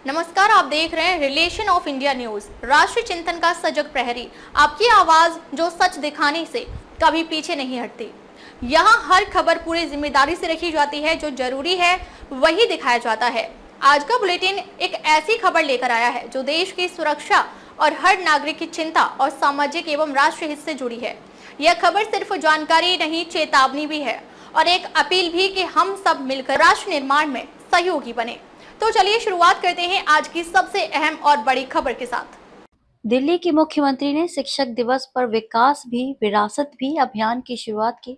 नमस्कार, आप देख रहे हैं रिलेशन ऑफ इंडिया न्यूज, राष्ट्रीय चिंतन का सजग प्रहरी। आपकी आवाज जो सच दिखाने से कभी पीछे नहीं हटती। यहाँ हर खबर पूरी जिम्मेदारी से रखी जाती है, जो जरूरी है वही दिखाया जाता है। आज का बुलेटिन एक ऐसी खबर लेकर आया है जो देश की सुरक्षा और हर नागरिक की चिंता और सामाजिक एवं राष्ट्रीय हित से जुड़ी है। यह खबर सिर्फ जानकारी नहीं, चेतावनी भी है और एक अपील भी कि हम सब मिलकर राष्ट्र निर्माण में सहयोगी बने। तो चलिए शुरुआत करते हैं आज की सबसे अहम और बड़ी खबर के साथ। दिल्ली की मुख्यमंत्री ने शिक्षक दिवस पर विकास भी विरासत भी अभियान की शुरुआत की।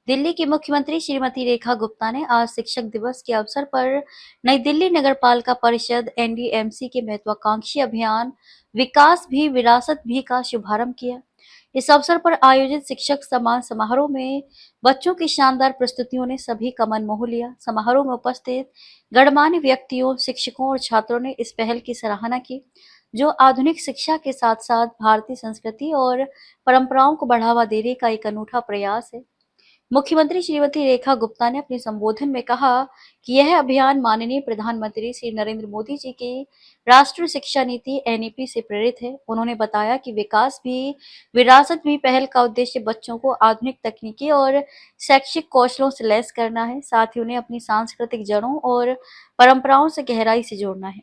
दिल्ली की मुख्यमंत्री श्रीमती रेखा गुप्ता ने आज शिक्षक दिवस के अवसर पर नई दिल्ली नगरपालिका परिषद एनडीएमसी के महत्वाकांक्षी अभियान विकास भी विरासत भी का शुभारंभ किया। इस अवसर पर आयोजित शिक्षक सम्मान समारोह में बच्चों की शानदार प्रस्तुतियों ने सभी का मन मोह लिया। समारोह में उपस्थित गणमान्य व्यक्तियों, शिक्षकों और छात्रों ने इस पहल की सराहना की, जो आधुनिक शिक्षा के साथ साथ भारतीय संस्कृति और परंपराओं को बढ़ावा देने का एक अनूठा प्रयास है। मुख्यमंत्री श्रीमती रेखा गुप्ता ने अपने संबोधन में कहा कि यह अभियान माननीय प्रधानमंत्री श्री नरेंद्र मोदी जी की राष्ट्रीय शिक्षा नीति एनईपी से प्रेरित है। उन्होंने बताया कि विकास भी विरासत भी पहल का उद्देश्य बच्चों को आधुनिक तकनीकी और शैक्षिक कौशलों से लैस करना है, साथ ही उन्हें अपनी सांस्कृतिक जड़ों और परंपराओं से गहराई से जोड़ना है।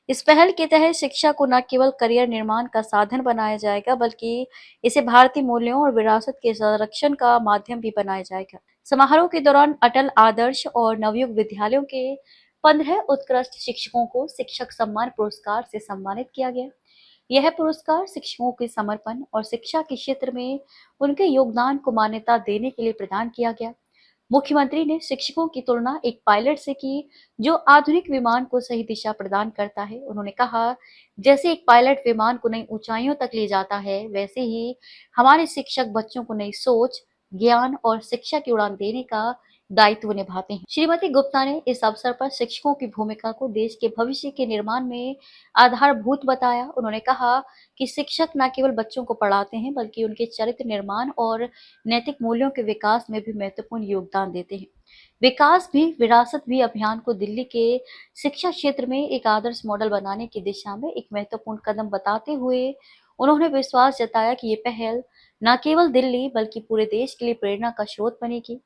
इस पहल के तहत शिक्षा को न केवल करियर निर्माण का साधन बनाया जाएगा, बल्कि इसे भारतीय मूल्यों और विरासत के संरक्षण का माध्यम भी बनाया जाएगा। समारोह के दौरान अटल आदर्श और नवयुग विद्यालयों के 15 उत्कृष्ट शिक्षकों को शिक्षक सम्मान पुरस्कार से सम्मानित किया गया। यह पुरस्कार शिक्षकों के समर्पण और शिक्षा के क्षेत्र में उनके योगदान को मान्यता देने के लिए प्रदान किया गया। मुख्यमंत्री ने शिक्षकों की तुलना एक पायलट से की, जो आधुनिक विमान को सही दिशा प्रदान करता है। उन्होंने कहा, जैसे एक पायलट विमान को नई ऊंचाइयों तक ले जाता है, वैसे ही हमारे शिक्षक बच्चों को नई सोच, ज्ञान और शिक्षा की उड़ान देने का दायित्व निभाते हैं। श्रीमती गुप्ता ने इस अवसर पर शिक्षकों की भूमिका को देश के भविष्य के निर्माण में आधारभूत बताया। उन्होंने कहा कि शिक्षक न केवल बच्चों को पढ़ाते हैं, बल्कि उनके चरित्र निर्माण और नैतिक मूल्यों के विकास में भी महत्वपूर्ण योगदान देते हैं। विकास भी विरासत भी अभियान को दिल्ली के शिक्षा क्षेत्र में एक आदर्श मॉडल बनाने की दिशा में एक महत्वपूर्ण कदम बताते हुए उन्होंने विश्वास जताया कि ये पहल न केवल दिल्ली बल्कि पूरे देश के लिए प्रेरणा का स्रोत बनेगी।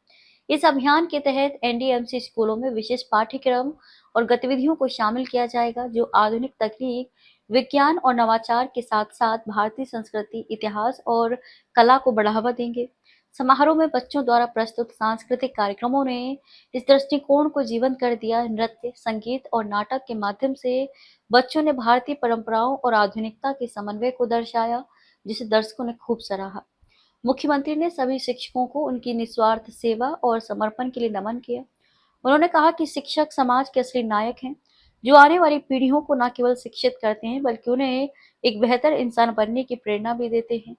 इस अभियान के तहत एनडीएमसी स्कूलों में विशेष पाठ्यक्रम और गतिविधियों को शामिल किया जाएगा, जो आधुनिक तकनीक, विज्ञान और नवाचार के साथ साथ भारतीय संस्कृति, इतिहास और कला को बढ़ावा देंगे। समारोह में बच्चों द्वारा प्रस्तुत सांस्कृतिक कार्यक्रमों ने इस दृष्टिकोण को जीवंत कर दिया। नृत्य, संगीत और नाटक के माध्यम से बच्चों ने भारतीय परंपराओं और आधुनिकता के समन्वय को दर्शाया, जिसे दर्शकों ने खूब सराहा। मुख्यमंत्री ने सभी शिक्षकों को उनकी निस्वार्थ सेवा और समर्पण के लिए नमन किया। उन्होंने कहा कि शिक्षक समाज के असली नायक हैं, जो आने वाली पीढ़ियों को न केवल शिक्षित करते हैं, बल्कि उन्हें एक बेहतर इंसान बनने की प्रेरणा भी देते हैं।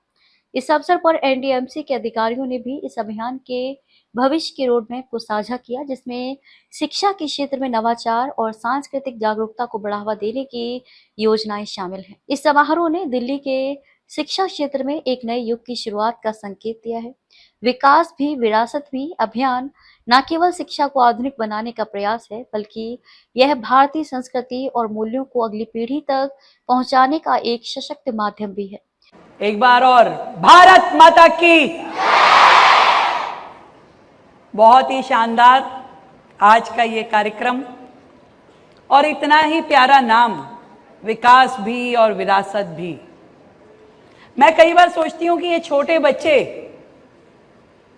इस अवसर पर एनडीएमसी के अधिकारियों ने भी इस अभियान के भविष्य के रोडमैप को साझा किया, जिसमें शिक्षा के क्षेत्र में नवाचार और सांस्कृतिक जागरूकता को बढ़ावा देने की योजनाएं शामिल हैं। इस समारोह ने दिल्ली के शिक्षा क्षेत्र में एक नए युग की शुरुआत का संकेत दिया है। विकास भी विरासत भी अभियान न केवल शिक्षा को आधुनिक बनाने का प्रयास है, बल्कि यह भारतीय संस्कृति और मूल्यों को अगली पीढ़ी तक पहुंचाने का एक सशक्त माध्यम भी है। एक बार और भारत माता की। बहुत ही शानदार आज का ये कार्यक्रम और इतना ही प्यारा नाम, विकास भी और विरासत भी। मैं कई बार सोचती हूं कि ये छोटे बच्चे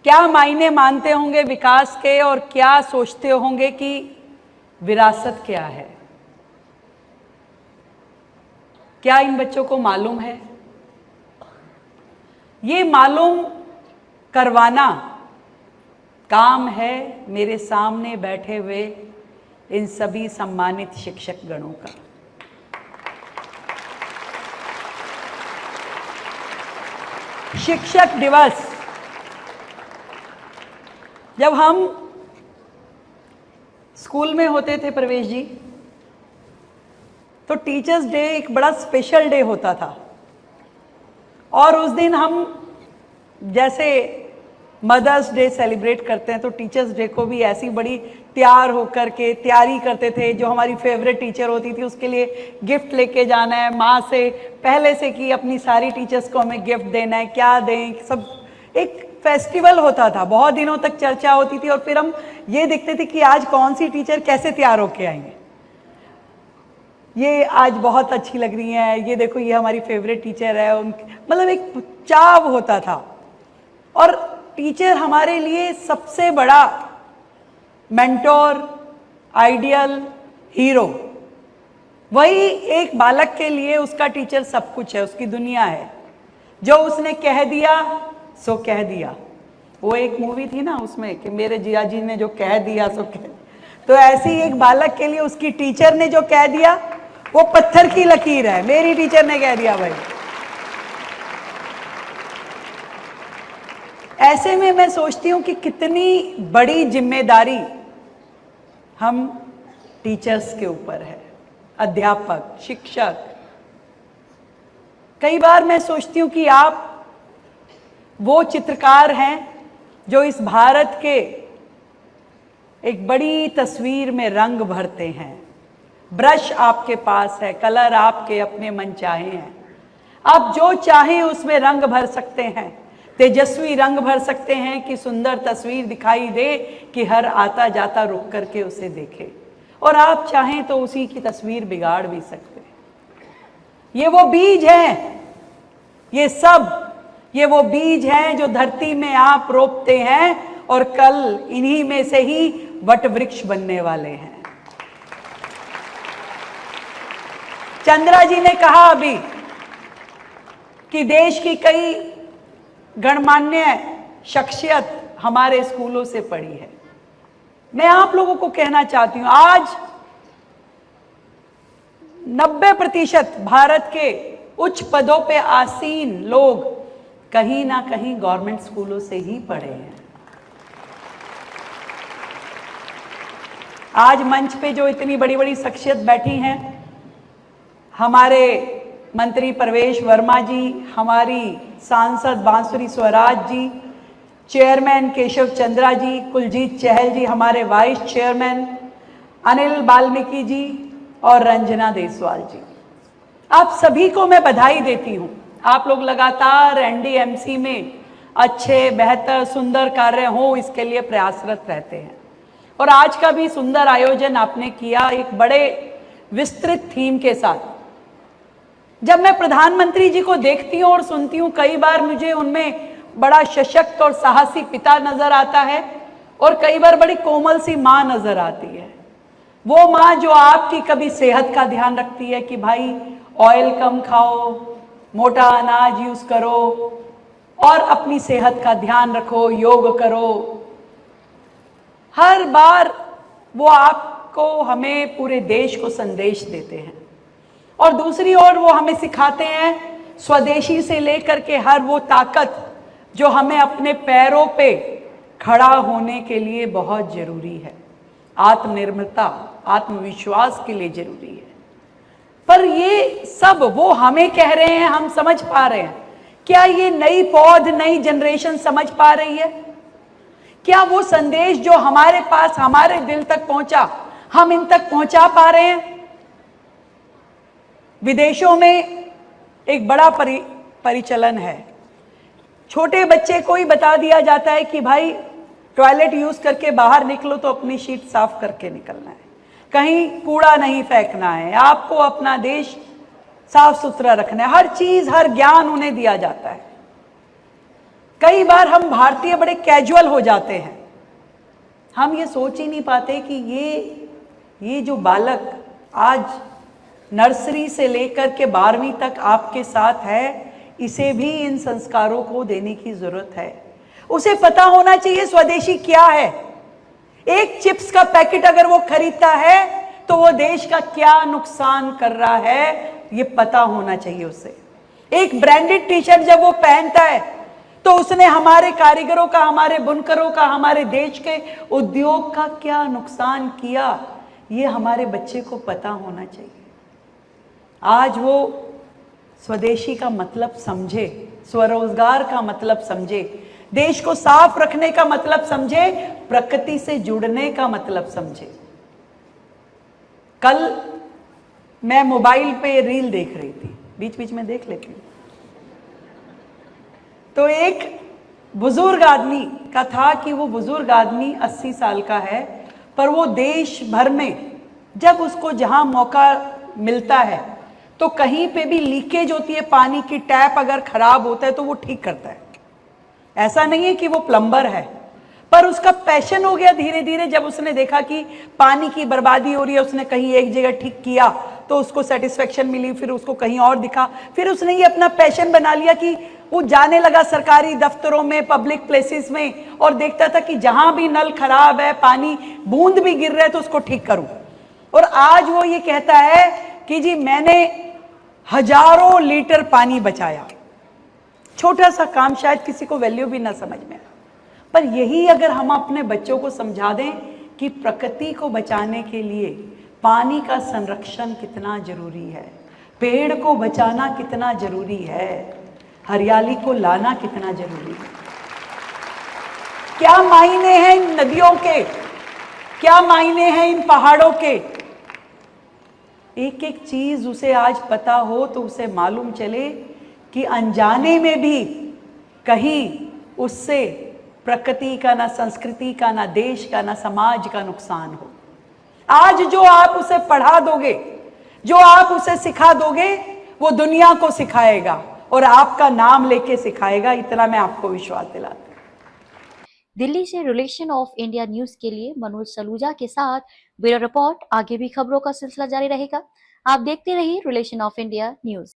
क्या मायने मानते होंगे विकास के और क्या सोचते होंगे कि विरासत क्या है। क्या इन बच्चों को मालूम है? ये मालूम करवाना काम है मेरे सामने बैठे हुए इन सभी सम्मानित शिक्षक गणों का। शिक्षक दिवस, जब हम स्कूल में होते थे प्रवेश जी, तो टीचर्स डे एक बड़ा स्पेशल डे होता था और उस दिन हम जैसे मदर्स डे सेलिब्रेट करते हैं तो टीचर्स डे को भी ऐसी बड़ी तैयार होकर के तैयारी करते थे। जो हमारी फेवरेट टीचर होती थी उसके लिए गिफ्ट लेके जाना है, माँ से पहले से कि अपनी सारी टीचर्स को हमें गिफ्ट देना है, क्या दें, सब एक फेस्टिवल होता था। बहुत दिनों तक चर्चा होती थी और फिर हम ये देखते थे कि आज कौन सी टीचर कैसे तैयार होके आएंगे। ये आज बहुत अच्छी लग रही है, ये देखो ये हमारी फेवरेट टीचर है, मतलब एक चाव होता था। और टीचर हमारे लिए सबसे बड़ा मेंटोर, आइडियल, हीरो। वही एक बालक के लिए उसका टीचर सब कुछ है, उसकी दुनिया है। जो उसने कह दिया सो कह दिया। वो एक मूवी थी ना उसमें कि मेरे जिया जी ने जो कह दिया सो कह दिया। तो ऐसे ही एक बालक के लिए उसकी टीचर ने जो कह दिया वो पत्थर की लकीर है। मेरी टीचर ने कह दिया भाई। ऐसे में मैं सोचती हूं कि कितनी बड़ी जिम्मेदारी हम टीचर्स के ऊपर है, अध्यापक, शिक्षक। कई बार मैं सोचती हूं कि आप वो चित्रकार हैं जो इस भारत के एक बड़ी तस्वीर में रंग भरते हैं। ब्रश आपके पास है, कलर आपके अपने मनचाहे हैं, आप जो चाहें उसमें रंग भर सकते हैं, तेजस्वी रंग भर सकते हैं कि सुंदर तस्वीर दिखाई दे कि हर आता जाता रुक करके उसे देखे। और आप चाहें तो उसी की तस्वीर बिगाड़ भी सकते हैं। ये वो बीज हैं, ये सब ये वो बीज हैं जो धरती में आप रोपते हैं और कल इन्हीं में से ही वट वृक्ष बनने वाले हैं। चंद्रा जी ने कहा अभी कि देश की कई गणमान्य शख्सियत हमारे स्कूलों से पढ़ी है। मैं आप लोगों को कहना चाहती हूं, आज 90% भारत के उच्च पदों पे आसीन लोग कहीं ना कहीं गवर्नमेंट स्कूलों से ही पढ़े हैं। आज मंच पे जो इतनी बड़ी बड़ी शख्सियत बैठी हैं, हमारे मंत्री प्रवेश वर्मा जी, हमारी सांसद बांसुरी स्वराज जी, चेयरमैन केशव चंद्रा जी, कुलजीत चहल जी, हमारे वाइस चेयरमैन अनिल वाल्मीकि जी और रंजना देसवाल जी, आप सभी को मैं बधाई देती हूं। आप लोग लगातार एनडीएमसी में अच्छे, बेहतर, सुंदर कार्य हो इसके लिए प्रयासरत रहते हैं। और आज का भी सुंदर आयोजन आपने किया एक बड़े विस्तृत थीम के साथ। जब मैं प्रधानमंत्री जी को देखती हूँ और सुनती हूँ, कई बार मुझे उनमें बड़ा सशक्त और साहसी पिता नजर आता है और कई बार बड़ी कोमल सी माँ नजर आती है। वो माँ जो आपकी कभी सेहत का ध्यान रखती है कि भाई ऑयल कम खाओ, मोटा अनाज यूज करो और अपनी सेहत का ध्यान रखो, योग करो। हर बार वो आपको, हमें, पूरे देश को संदेश देते हैं। और दूसरी ओर वो हमें सिखाते हैं स्वदेशी से लेकर के हर वो ताकत जो हमें अपने पैरों पे खड़ा होने के लिए बहुत जरूरी है। आत्मनिर्भरता, आत्मविश्वास के लिए जरूरी है। पर ये सब वो हमें कह रहे हैं, हम समझ पा रहे हैं? क्या ये नई पौध, नई जनरेशन समझ पा रही है? क्या वो संदेश जो हमारे पास, हमारे दिल तक पहुंचा, हम इन तक पहुंचा पा रहे हैं? विदेशों में एक बड़ा परिचलन है। छोटे बच्चे को ही बता दिया जाता है कि भाई टॉयलेट यूज करके बाहर निकलो तो अपनी शीट साफ करके निकलना है, कहीं कूड़ा नहीं फेंकना है, आपको अपना देश साफ सुथरा रखना है। हर चीज, हर ज्ञान उन्हें दिया जाता है। कई बार हम भारतीय बड़े कैजुअल हो जाते हैं, हम ये सोच ही नहीं पाते कि ये जो बालक आज नर्सरी से लेकर के 12वीं तक आपके साथ है, इसे भी इन संस्कारों को देने की जरूरत है। उसे पता होना चाहिए स्वदेशी क्या है। एक चिप्स का पैकेट अगर वो खरीदता है तो वो देश का क्या नुकसान कर रहा है, ये पता होना चाहिए उसे। एक ब्रांडेड टी शर्ट जब वो पहनता है तो उसने हमारे कारीगरों का, हमारे बुनकरों का, हमारे देश के उद्योग का क्या नुकसान किया, ये हमारे बच्चे को पता होना चाहिए। आज वो स्वदेशी का मतलब समझे, स्वरोजगार का मतलब समझे, देश को साफ रखने का मतलब समझे, प्रकृति से जुड़ने का मतलब समझे। कल मैं मोबाइल पे रील देख रही थी, बीच बीच में देख लेती हूं, तो एक बुजुर्ग आदमी का था कि वो बुजुर्ग आदमी 80 साल का है, पर वो देश भर में जब उसको जहां मौका मिलता है तो कहीं पे भी लीकेज होती है, पानी की टैप अगर खराब होता है तो वो ठीक करता है। ऐसा नहीं है कि वो प्लम्बर है, पर उसका पैशन हो गया धीरे धीरे। जब उसने देखा कि पानी की बर्बादी हो रही है, उसने कहीं एक जगह ठीक किया तो उसको सेटिस्फेक्शन मिली, फिर उसको कहीं और दिखा, फिर उसने ये अपना पैशन बना लिया कि वो जाने लगा सरकारी दफ्तरों में, पब्लिक प्लेसेस में, और देखता था कि जहां भी नल खराब है, पानी बूंद भी गिर रहा है तो उसको ठीक करूं। और आज वो ये कहता है कि जी मैंने हजारों लीटर पानी बचाया। छोटा सा काम, शायद किसी को वैल्यू भी ना समझ में आए, पर यही अगर हम अपने बच्चों को समझा दें कि प्रकृति को बचाने के लिए पानी का संरक्षण कितना जरूरी है, पेड़ को बचाना कितना जरूरी है, हरियाली को लाना कितना जरूरी है। क्या मायने हैं इन नदियों के, क्या मायने हैं इन पहाड़ों के। एक एक चीज उसे आज पता हो तो उसे मालूम चले कि अनजाने में भी कहीं उससे प्रकृति का, ना संस्कृति का, ना देश का, ना समाज का नुकसान हो। आज जो आप उसे पढ़ा दोगे, जो आप उसे सिखा दोगे, वो दुनिया को सिखाएगा और आपका नाम लेके सिखाएगा, इतना मैं आपको विश्वास दिलाता हूं। दिल्ली से रिलेशन ऑफ इंडिया न्यूज के लिए मनोज सलूजा के साथ ब्यूरो रिपोर्ट। आगे भी खबरों का सिलसिला जारी रहेगा, आप देखते रहिए रिलेशन ऑफ इंडिया न्यूज।